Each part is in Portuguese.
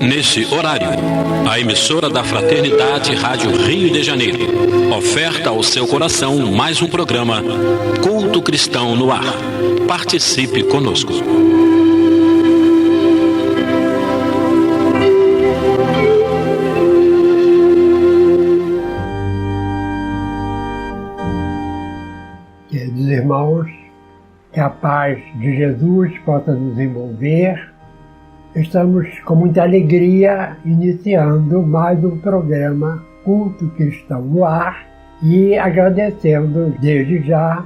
Nesse horário, a emissora da Fraternidade Rádio Rio de Janeiro oferta ao seu coração mais um programa Culto Cristão no Ar. Participe conosco. Queridos irmãos, que a paz de Jesus possa nos envolver. Estamos com muita alegria iniciando mais um programa Culto Cristão no Ar e agradecendo desde já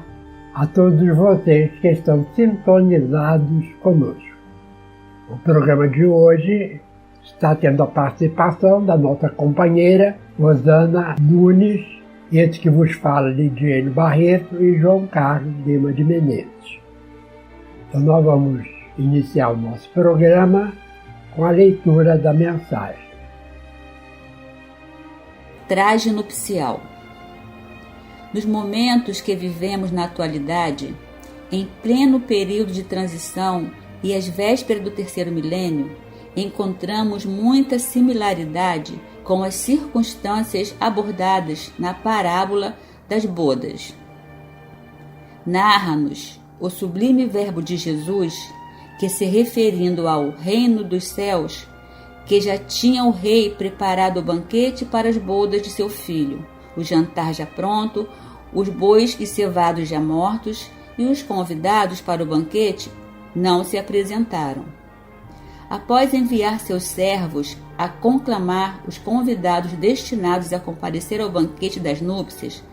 a todos vocês que estão sintonizados conosco. O programa de hoje está tendo a participação da nossa companheira Rosana Nunes, esse que vos fala, Lidiane Barreto e João Carlos Lima de Menezes. Então nós vamos iniciar o nosso programa com a leitura da mensagem. Traje nupcial. Nos momentos que vivemos na atualidade, em pleno período de transição e às vésperas do terceiro milênio, encontramos muita similaridade com as circunstâncias abordadas na parábola das bodas. Narra-nos o sublime verbo de Jesus que, se referindo ao reino dos céus, que já tinha o rei preparado o banquete para as bodas de seu filho, o jantar já pronto, os bois e cevados já mortos, e os convidados para o banquete não se apresentaram. Após enviar seus servos a conclamar os convidados destinados a comparecer ao banquete das núpcias,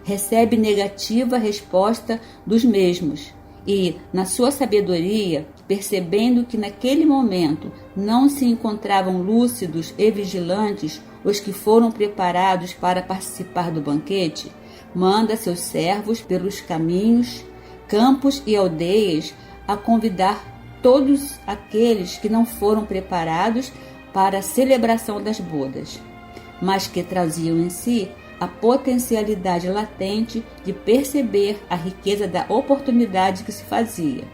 recebe negativa resposta dos mesmos e, na sua sabedoria, percebendo que naquele momento não se encontravam lúcidos e vigilantes os que foram preparados para participar do banquete, manda seus servos pelos caminhos, campos e aldeias a convidar todos aqueles que não foram preparados para a celebração das bodas, mas que traziam em si a potencialidade latente de perceber a riqueza da oportunidade que se fazia.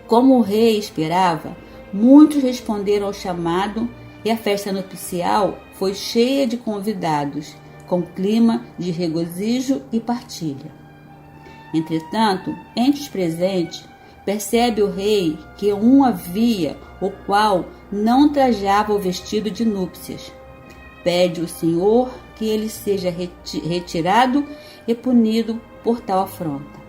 Como o rei esperava, muitos responderam ao chamado e a festa nupcial foi cheia de convidados, com clima de regozijo e partilha. Entretanto, entre os presentes, percebe o rei que um havia, o qual não trajava o vestido de núpcias. Pede ao Senhor que ele seja retirado e punido por tal afronta.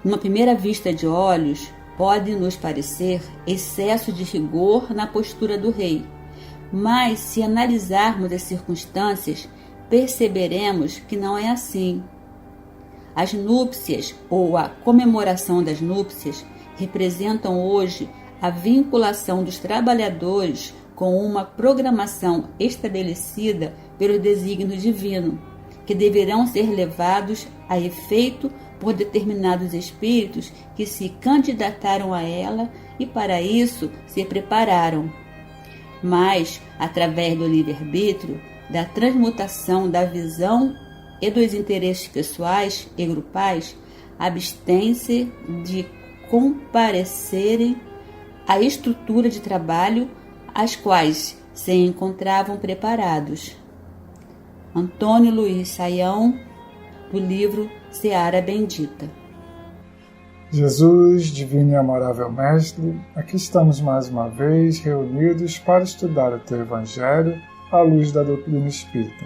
Numa primeira vista de olhos, pode nos parecer excesso de rigor na postura do rei, mas se analisarmos as circunstâncias, perceberemos que não é assim. As núpcias ou a comemoração das núpcias representam hoje a vinculação dos trabalhadores com uma programação estabelecida pelo desígnio divino, que deverão ser levados a efeito por determinados espíritos que se candidataram a ela e para isso se prepararam. Mas, através do livre-arbítrio, da transmutação da visão e dos interesses pessoais e grupais, abstém-se de comparecerem à estrutura de trabalho às quais se encontravam preparados. Antônio Luiz Saião, do livro Seara Bendita. Jesus, divino e amorável Mestre, aqui estamos mais uma vez reunidos para estudar o Teu Evangelho à luz da doutrina espírita.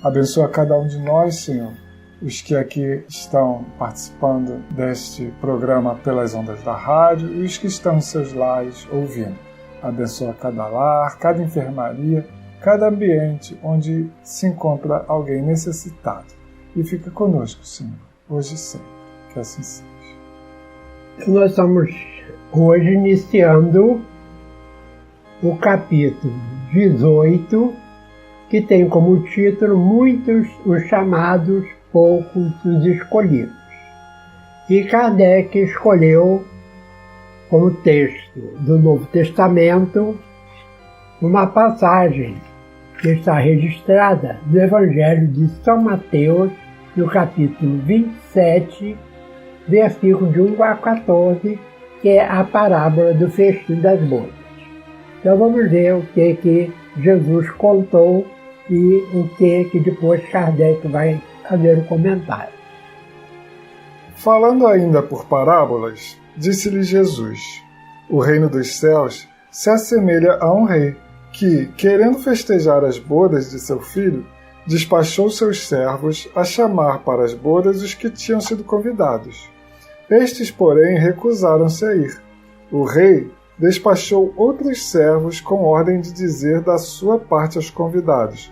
Abençoa cada um de nós, Senhor, os que aqui estão participando deste programa pelas ondas da rádio e os que estão em seus lares ouvindo. Abençoa cada lar, cada enfermaria, cada ambiente onde se encontra alguém necessitado. E fica conosco, Senhor, hoje e sempre. Que assim seja. Nós estamos hoje iniciando o capítulo 18, que tem como título Muitos os chamados, poucos os escolhidos. E Kardec escolheu como texto do Novo Testamento uma passagem que está registrada no Evangelho de São Mateus, no capítulo 27, versículo de 1 a 14, que é a parábola do festim das bodas. Então vamos ver o que Jesus contou e o que depois Kardec vai fazer o comentário. Falando ainda por parábolas, disse-lhe Jesus: o reino dos céus se assemelha a um rei que, querendo festejar as bodas de seu filho, despachou seus servos a chamar para as bodas os que tinham sido convidados. Estes, porém, recusaram-se a ir. O rei despachou outros servos com ordem de dizer da sua parte aos convidados: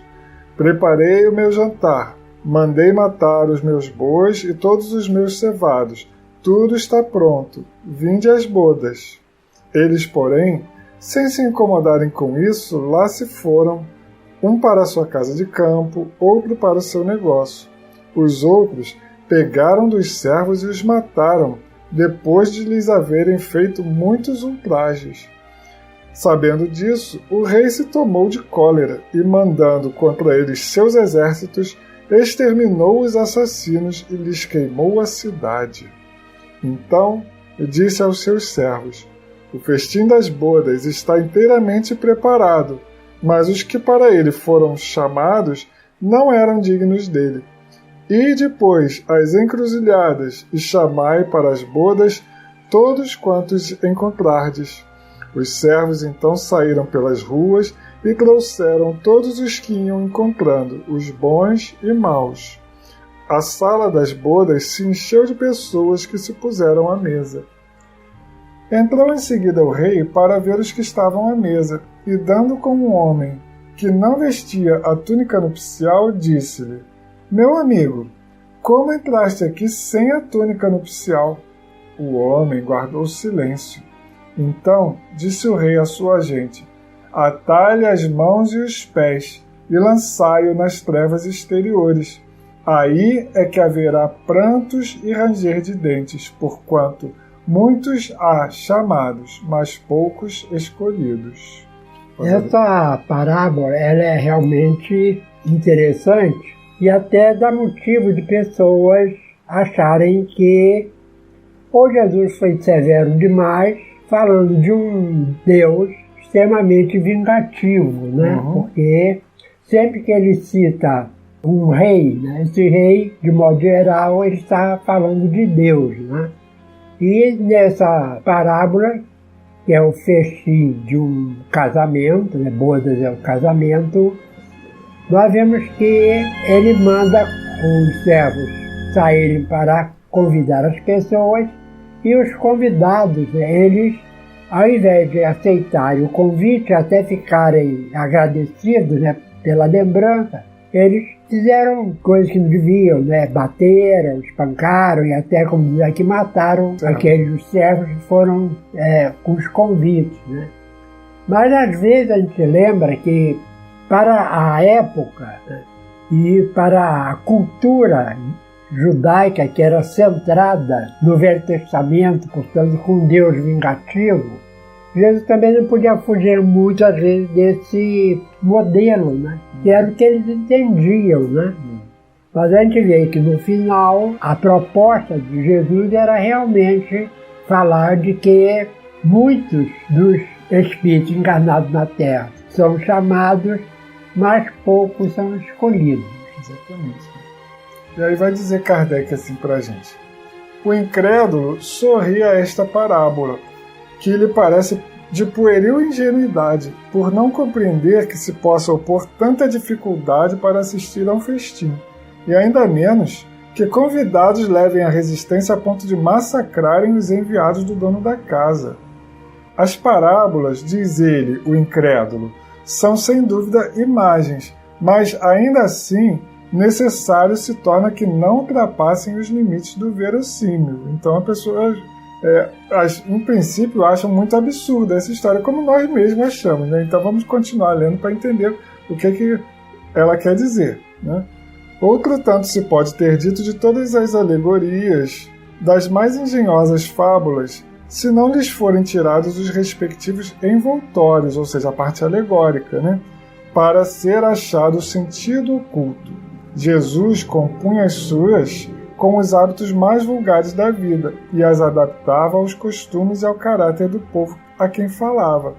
preparei o meu jantar, mandei matar os meus bois e todos os meus cevados, tudo está pronto, vinde às bodas. Eles, porém, sem se incomodarem com isso, lá se foram, um para a sua casa de campo, outro para o seu negócio. Os outros pegaram dos servos e os mataram, depois de lhes haverem feito muitos ultrajes. Sabendo disso, o rei se tomou de cólera e, mandando contra eles seus exércitos, exterminou os assassinos e lhes queimou a cidade. Então disse aos seus servos: o festim das bodas está inteiramente preparado, mas os que para ele foram chamados não eram dignos dele. E depois as encruzilhadas e chamai para as bodas todos quantos encontrardes. Os servos então saíram pelas ruas e trouxeram todos os que iam encontrando, os bons e maus. A sala das bodas se encheu de pessoas que se puseram à mesa. Entrou em seguida o rei para ver os que estavam à mesa, e dando com um homem que não vestia a túnica nupcial, disse-lhe: meu amigo, como entraste aqui sem a túnica nupcial? O homem guardou silêncio. Então disse o rei à sua gente: atai-lhe as mãos e os pés, e lançai-o nas trevas exteriores. Aí é que haverá prantos e ranger de dentes, porquanto muitos há chamados, mas poucos escolhidos. Essa parábola ela é realmente interessante e até dá motivo de pessoas acharem que ou Jesus foi severo demais, falando de um Deus extremamente vingativo, né? Porque sempre que ele cita um rei, né? Esse rei, de modo geral, ele está falando de Deus, né? E nessa parábola, que é o festim de um casamento, né? Bodas é o casamento, nós vemos que ele manda os servos saírem para convidar as pessoas e os convidados, né? Eles, ao invés de aceitarem o convite, até ficarem agradecidos, né? Pela lembrança, eles fizeram coisas que não deviam, né? Bateram, espancaram e até, como diz aqui, mataram aqueles servos que foram com os convites, né? Mas às vezes a gente lembra que para a época, né, e para a cultura judaica que era centrada no Velho Testamento, portanto com Deus vingativo, Jesus também não podia fugir muito às vezes desse modelo, né? Que era o que eles entendiam, né? Mas a gente vê que no final a proposta de Jesus era realmente falar de que muitos dos espíritos encarnados na Terra são chamados, mas poucos são escolhidos. Exatamente. E aí vai dizer Kardec assim pra gente: o incrédulo sorri a esta parábola, que lhe parece de pueril ingenuidade, por não compreender que se possa opor tanta dificuldade para assistir a um festim, e ainda menos que convidados levem a resistência a ponto de massacrarem os enviados do dono da casa. As parábolas, diz ele, o incrédulo, são sem dúvida imagens, mas ainda assim necessário se torna que não ultrapassem os limites do verossímil. Então a pessoa, em princípio, acham muito absurda essa história, como nós mesmos achamos, né? Então vamos continuar lendo para entender o que ela quer dizer, né? Outro tanto se pode ter dito de todas as alegorias, das mais engenhosas fábulas se não lhes forem tirados os respectivos envoltórios, ou seja, a parte alegórica, né? Para ser achado o sentido oculto. Jesus compunha as suas com os hábitos mais vulgares da vida e as adaptava aos costumes e ao caráter do povo a quem falava.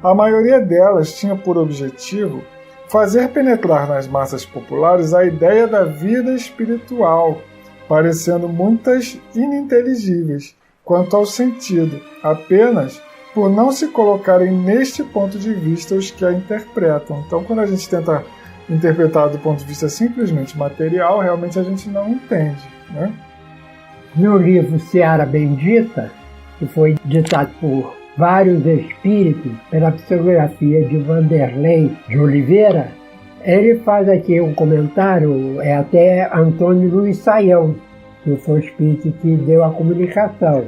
A maioria delas tinha por objetivo fazer penetrar nas massas populares a ideia da vida espiritual, parecendo muitas ininteligíveis quanto ao sentido, apenas por não se colocarem neste ponto de vista os que a interpretam. Então, quando a gente tenta interpretar do ponto de vista simplesmente material, realmente a gente não entende, né? No livro Seara Bendita, que foi ditado por vários espíritos pela psicografia de Vanderlei de Oliveira, ele faz aqui um comentário, é até Antônio Luiz Saião, que foi o espírito que deu a comunicação.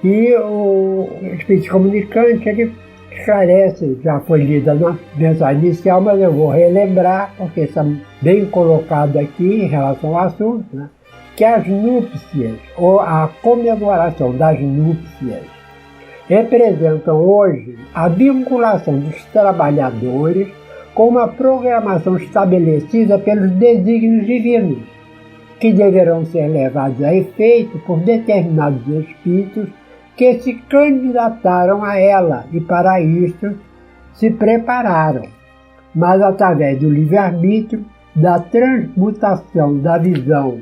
E o espírito comunicante, ele esclarece, já foi lida na mensagem inicial, mas eu vou relembrar, porque está bem colocado aqui em relação ao assunto, né? Que as núpcias, ou a comemoração das núpcias, representam hoje a vinculação dos trabalhadores com uma programação estabelecida pelos desígnios divinos, que deverão ser levados a efeito por determinados espíritos que se candidataram a ela e para isto se prepararam, mas através do livre-arbítrio, da transmutação da visão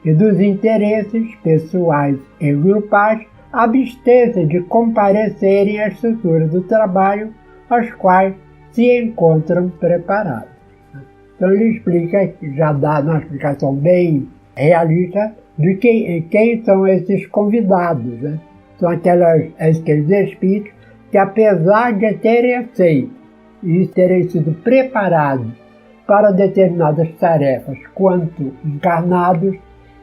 e dos interesses pessoais e grupais, abstêm-se de comparecerem às estruturas do trabalho às quais se encontram preparados. Então ele explica, já dá uma explicação bem realista de quem são esses convidados, né? São aqueles espíritos que, apesar de terem aceito e terem sido preparados para determinadas tarefas quanto encarnados,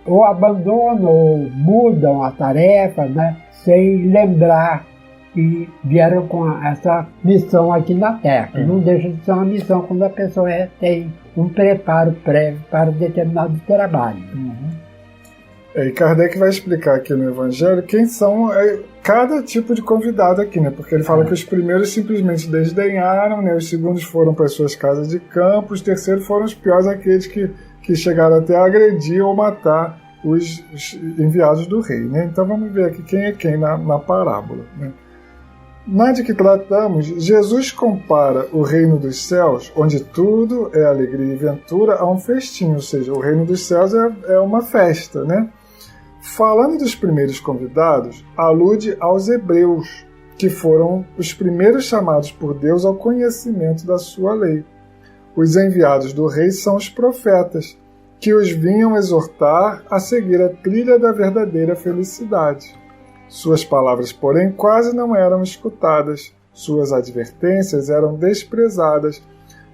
ou abandonam ou mudam a tarefa, né, sem lembrar que vieram com essa missão aqui na Terra. Não deixa de ser uma missão quando a pessoa tem um preparo prévio para determinado trabalho. E Kardec vai explicar aqui no Evangelho quem são cada tipo de convidado aqui, né? Porque ele fala que os primeiros simplesmente desdenharam, né? Os segundos foram para as suas casas de campo, os terceiros foram os piores, aqueles que chegaram até a agredir ou matar os enviados do rei, né? Então vamos ver aqui quem é quem na parábola, né? Na de que tratamos, Jesus compara o reino dos céus, onde tudo é alegria e ventura, a um festim, ou seja, o reino dos céus é uma festa, né? Falando dos primeiros convidados, alude aos hebreus, que foram os primeiros chamados por Deus ao conhecimento da sua lei. Os enviados do rei são os profetas, que os vinham exortar a seguir a trilha da verdadeira felicidade. Suas palavras, porém, quase não eram escutadas. Suas advertências eram desprezadas.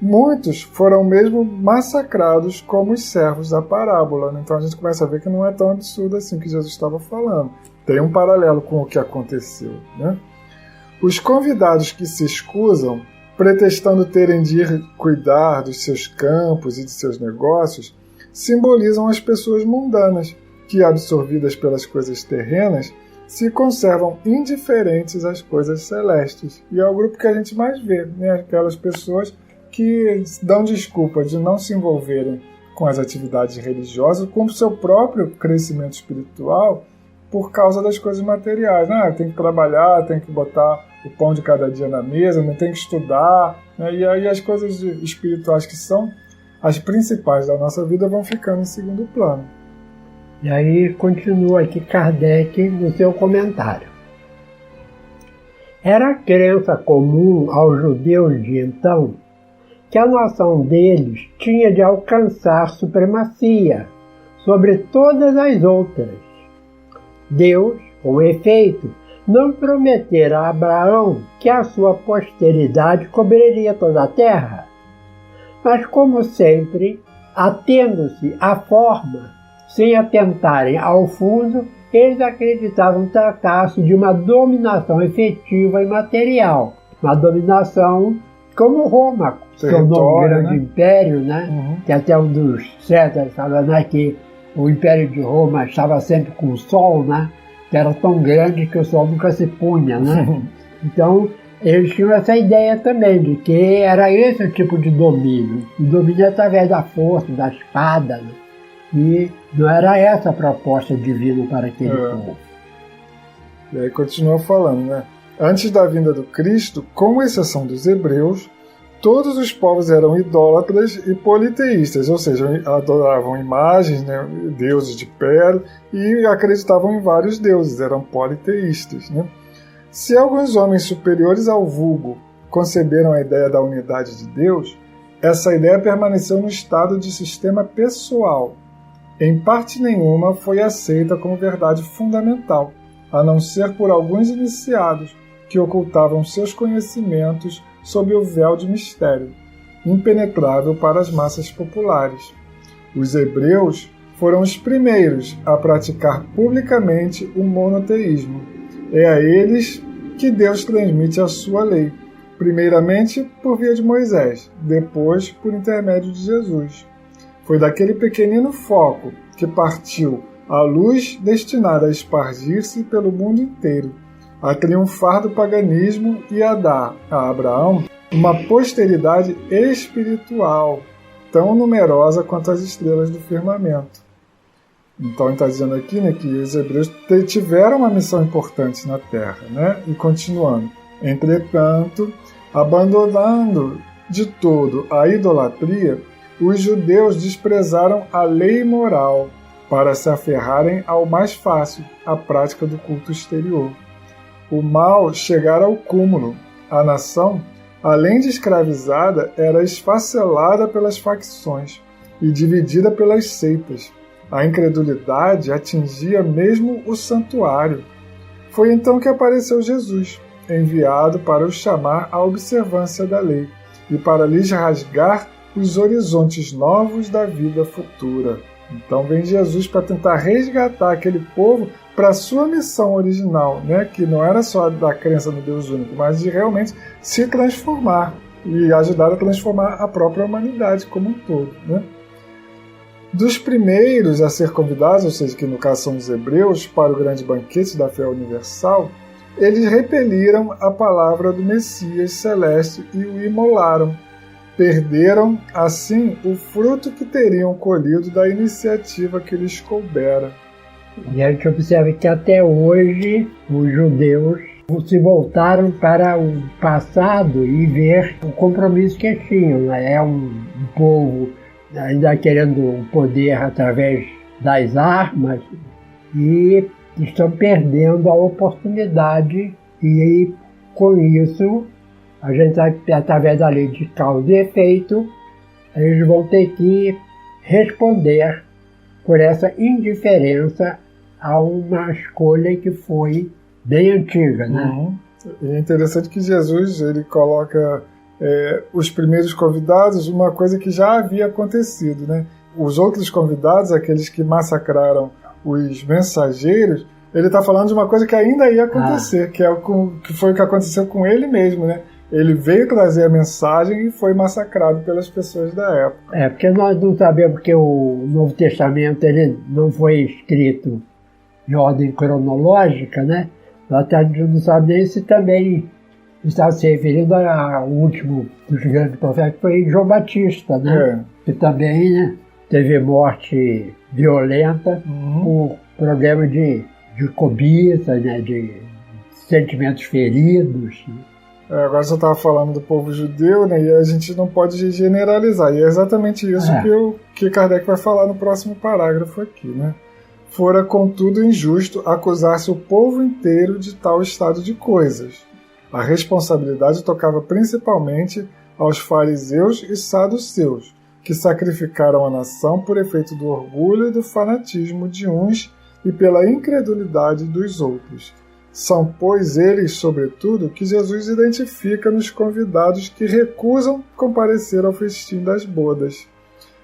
Muitos foram mesmo massacrados como os servos da parábola. Então a gente começa a ver que não é tão absurdo assim que Jesus estava falando. Tem um paralelo com o que aconteceu, né? Os convidados que se escusam, pretextando terem de ir cuidar dos seus campos e de seus negócios, simbolizam as pessoas mundanas, que, absorvidas pelas coisas terrenas, se conservam indiferentes às coisas celestes. E é o grupo que a gente mais vê, né? Aquelas pessoas que dão desculpa de não se envolverem com as atividades religiosas, com o seu próprio crescimento espiritual, por causa das coisas materiais. Tem que trabalhar, tem que botar o pão de cada dia na mesa, não tem que estudar, né? E aí as coisas espirituais, que são as principais da nossa vida, vão ficando em segundo plano. E aí continua aqui Kardec no seu comentário. Era crença comum aos judeus de então que a noção deles tinha de alcançar supremacia sobre todas as outras. Deus, com efeito, não prometera a Abraão que a sua posteridade cobriria toda a terra, mas, como sempre, atendo-se à forma, sem atentarem ao fundo, eles acreditavam tratar-se de uma dominação efetiva e material, uma dominação como Roma, se tornou um grande império, né? Que até um dos Césares fala, né, que o Império de Roma estava sempre com o sol, né? que era tão grande que o sol nunca se punha, né? Então, eles tinham essa ideia também de que era esse o tipo de domínio. O domínio através da força, da espada, né? E não era essa a proposta divina para aquele povo. E aí continua falando, né? Antes da vinda do Cristo, com exceção dos hebreus, todos os povos eram idólatras e politeístas, ou seja, adoravam imagens, né, deuses de pedra, e acreditavam em vários deuses, eram politeístas, né? Se alguns homens superiores ao vulgo conceberam a ideia da unidade de Deus, essa ideia permaneceu no estado de sistema pessoal. Em parte nenhuma foi aceita como verdade fundamental, a não ser por alguns iniciados que ocultavam seus conhecimentos sob o véu de mistério, impenetrável para as massas populares. Os hebreus foram os primeiros a praticar publicamente o monoteísmo. É a eles que Deus transmite a sua lei, primeiramente por via de Moisés, depois por intermédio de Jesus. Foi daquele pequenino foco que partiu a luz destinada a espargir-se pelo mundo inteiro, a triunfar do paganismo e a dar a Abraão uma posteridade espiritual, tão numerosa quanto as estrelas do firmamento. Então ele está dizendo aqui, né, que os hebreus tiveram uma missão importante na Terra, né? E continuando. Entretanto, abandonando de todo a idolatria, os judeus desprezaram a lei moral para se aferrarem ao mais fácil, a prática do culto exterior. O mal chegara ao cúmulo. A nação, além de escravizada, era esfacelada pelas facções e dividida pelas seitas. A incredulidade atingia mesmo o santuário. Foi então que apareceu Jesus, enviado para os chamar à observância da lei e para lhes rasgar os horizontes novos da vida futura. Então vem Jesus para tentar resgatar aquele povo para a sua missão original, né? Que não era só da crença no Deus único, mas de realmente se transformar e ajudar a transformar a própria humanidade como um todo, né? Dos primeiros a ser convidados, ou seja, que no caso são os hebreus, para o grande banquete da fé universal, eles repeliram a palavra do Messias celeste e o imolaram. Perderam, assim, o fruto que teriam colhido da iniciativa que lhes coubera. E a gente observa que até hoje os judeus se voltaram para o passado e ver o compromisso que tinham, né? É um povo ainda querendo o poder através das armas e estão perdendo a oportunidade e com isso a gente, através da lei de causa e efeito, eles vão ter que responder por essa indiferença a uma escolha que foi bem antiga, né? Uhum. E é interessante que Jesus ele coloca os primeiros convidados uma coisa que já havia acontecido, né? Os outros convidados, aqueles que massacraram os mensageiros, ele está falando de uma coisa que ainda ia acontecer, que foi o que aconteceu com ele mesmo, né? Ele veio trazer a mensagem e foi massacrado pelas pessoas da época. Porque nós não sabemos que o Novo Testamento ele não foi escrito em ordem cronológica, né? Nós não sabemos nem se também está se referindo ao último dos grandes profetas, que foi João Batista, né? Que também, né, teve morte violenta por problema de cobiça, né, de sentimentos feridos, né? Agora você estava falando do povo judeu, né, e a gente não pode generalizar, e é exatamente isso que Kardec vai falar no próximo parágrafo aqui, né? Fora, contudo, injusto acusar-se o povo inteiro de tal estado de coisas. A responsabilidade tocava principalmente aos fariseus e saduceus, que sacrificaram a nação por efeito do orgulho e do fanatismo de uns e pela incredulidade dos outros. São, pois, eles, sobretudo, que Jesus identifica nos convidados que recusam comparecer ao festim das bodas.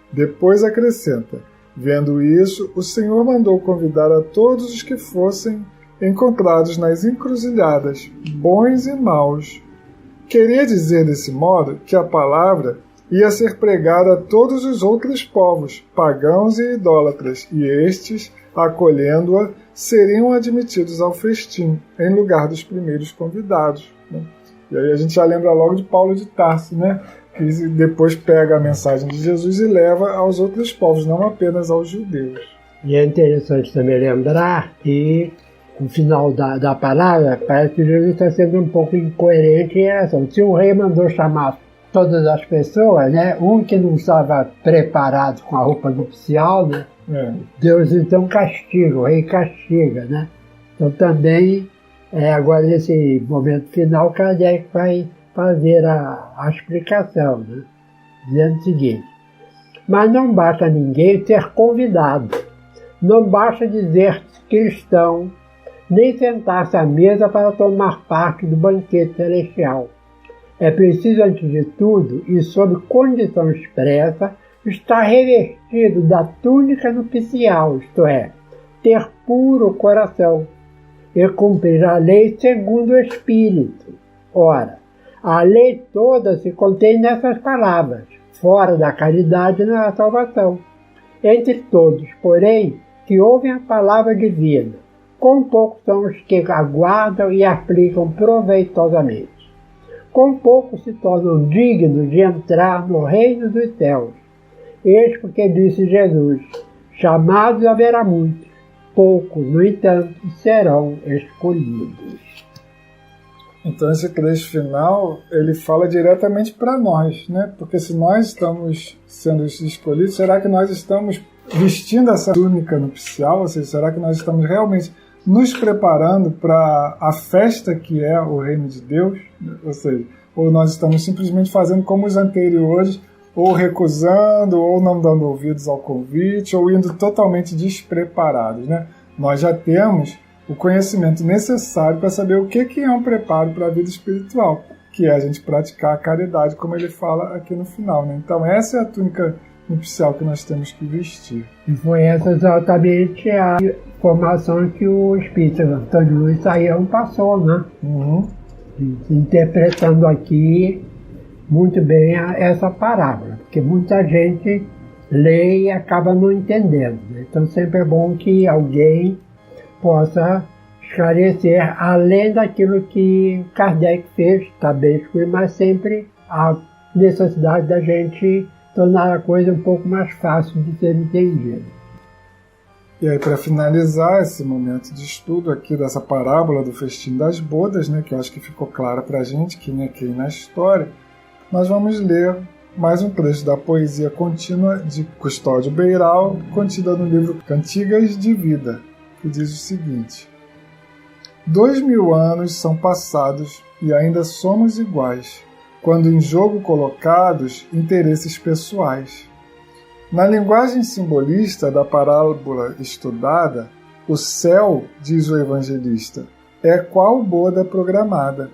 Depois acrescenta: vendo isso, o Senhor mandou convidar a todos os que fossem encontrados nas encruzilhadas, bons e maus. Queria dizer, desse modo, que a palavra, ia ser pregada a todos os outros povos, pagãos e idólatras, e estes, acolhendo-a, seriam admitidos ao festim, em lugar dos primeiros convidados. Né? E aí a gente já lembra logo de Paulo de Tarso, né? Que depois pega a mensagem de Jesus e leva aos outros povos, não apenas aos judeus. E é interessante também lembrar que no final da palavra parece que Jesus está sendo um pouco incoerente em relação. Se o rei mandou chamar todas as pessoas, né? Um que não estava preparado com a roupa nupcial, né? Deus então castiga, o rei castiga, né? Então também, agora nesse momento final, Kardec vai fazer a explicação, né? Dizendo o seguinte: mas não basta ninguém ser convidado, não basta dizer cristão, nem sentar-se à mesa para tomar parte do banquete celestial. É preciso, antes de tudo, e sob condição expressa, estar revestido da túnica nupcial, isto é, ter puro coração, e cumprir a lei segundo o Espírito. Ora, a lei toda se contém nessas palavras: fora da caridade não há salvação. Entre todos, porém, que ouvem a palavra divina, quão poucos são os que aguardam e aplicam proveitosamente. Quão poucos se tornam dignos de entrar no reino dos céus. Eis porque disse Jesus: chamados haverá muitos, poucos, no entanto, serão escolhidos. Então esse trecho final, ele fala diretamente para nós, né? Porque se nós estamos sendo escolhidos, será que nós estamos vestindo essa túnica nupcial? Ou seja, será que nós estamos realmente nos preparando para a festa que é o reino de Deus? Ou seja, ou nós estamos simplesmente fazendo como os anteriores, ou recusando, ou não dando ouvidos ao convite, ou indo totalmente despreparados, né? Nós já temos o conhecimento necessário para saber o que é um preparo para a vida espiritual, que é a gente praticar a caridade, como ele fala aqui no final, né? Então essa é a túnica nupcial que nós temos que vestir. E foi essa exatamente a formação que o espírito Antônio Luiz Saião passou, né? Interpretando aqui muito bem essa parábola, porque muita gente lê e acaba não entendendo, né? Então sempre é bom que alguém possa esclarecer, além daquilo que Kardec fez, está bem escuro, mas sempre há necessidade da gente tornar a coisa um pouco mais fácil de ser entendida. E aí, para finalizar esse momento de estudo aqui dessa parábola do festim das bodas, né, que eu acho que ficou clara para a gente, quem é quem na história, nós vamos ler mais um trecho da poesia contínua de Custódio Beiral, contida no livro Cantigas de Vida, que diz o seguinte: 2000 anos são passados e ainda somos iguais, quando em jogo colocados interesses pessoais. Na linguagem simbolista da parábola estudada, o céu, diz o evangelista, é qual boda programada,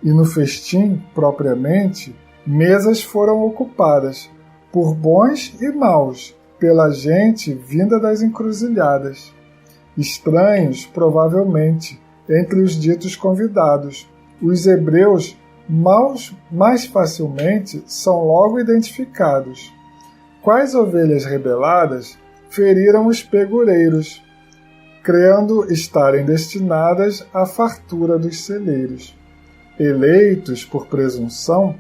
e no festim, propriamente, mesas foram ocupadas, por bons e maus, pela gente vinda das encruzilhadas. Estranhos, provavelmente, entre os ditos convidados, os hebreus mais facilmente são logo identificados. Quais ovelhas rebeladas feriram os pegureiros, crendo estarem destinadas à fartura dos celeiros. Eleitos por presunção,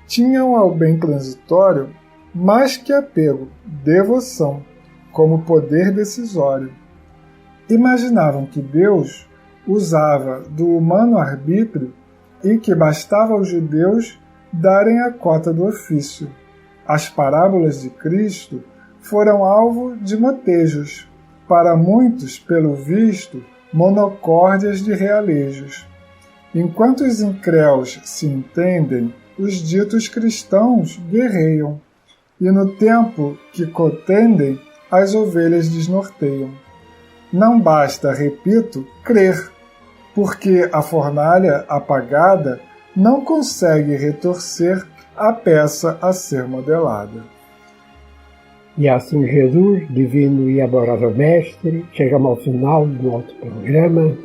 tinham ao bem transitório mais que apego, devoção, como poder decisório. Imaginavam que Deus usava do humano arbítrio e que bastava aos judeus darem a cota do ofício. As parábolas de Cristo foram alvo de motejos, para muitos, pelo visto, monocórdias de realejos. Enquanto os incréus se entendem, os ditos cristãos guerreiam, e no tempo que cotendem, as ovelhas desnorteiam. Não basta, repito, crer, porque a fornalha apagada não consegue retorcer a peça a ser modelada. E assim, Jesus, divino e adorável Mestre, chegamos ao final do nosso programa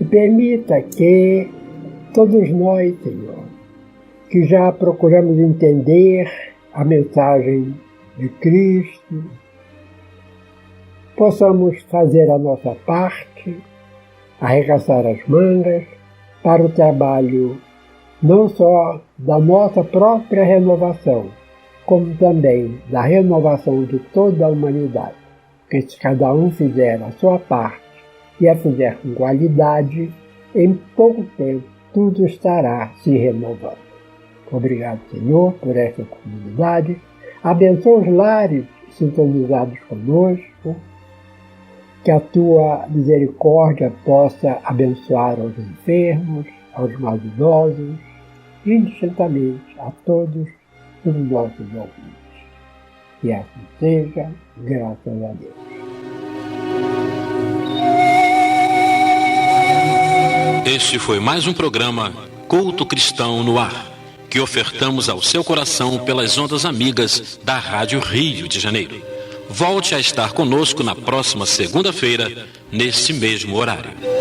e permita que todos nós, Senhor, que já procuramos entender a mensagem de Cristo, possamos fazer a nossa parte, arregaçar as mangas para o trabalho não só da nossa própria renovação, como também da renovação de toda a humanidade. Porque se cada um fizer a sua parte e a fizer com qualidade, em pouco tempo tudo estará se renovando. Obrigado, Senhor, por esta comunidade. Abençoa os lares sintonizados conosco, que a Tua misericórdia possa abençoar aos enfermos, aos mais idosos, indistintamente a todos os nossos ouvintes. Que assim seja, graças a Deus. Este foi mais um programa Culto Cristão no Ar, que ofertamos ao seu coração pelas ondas amigas da Rádio Rio de Janeiro. Volte a estar conosco na próxima segunda-feira, nesse mesmo horário.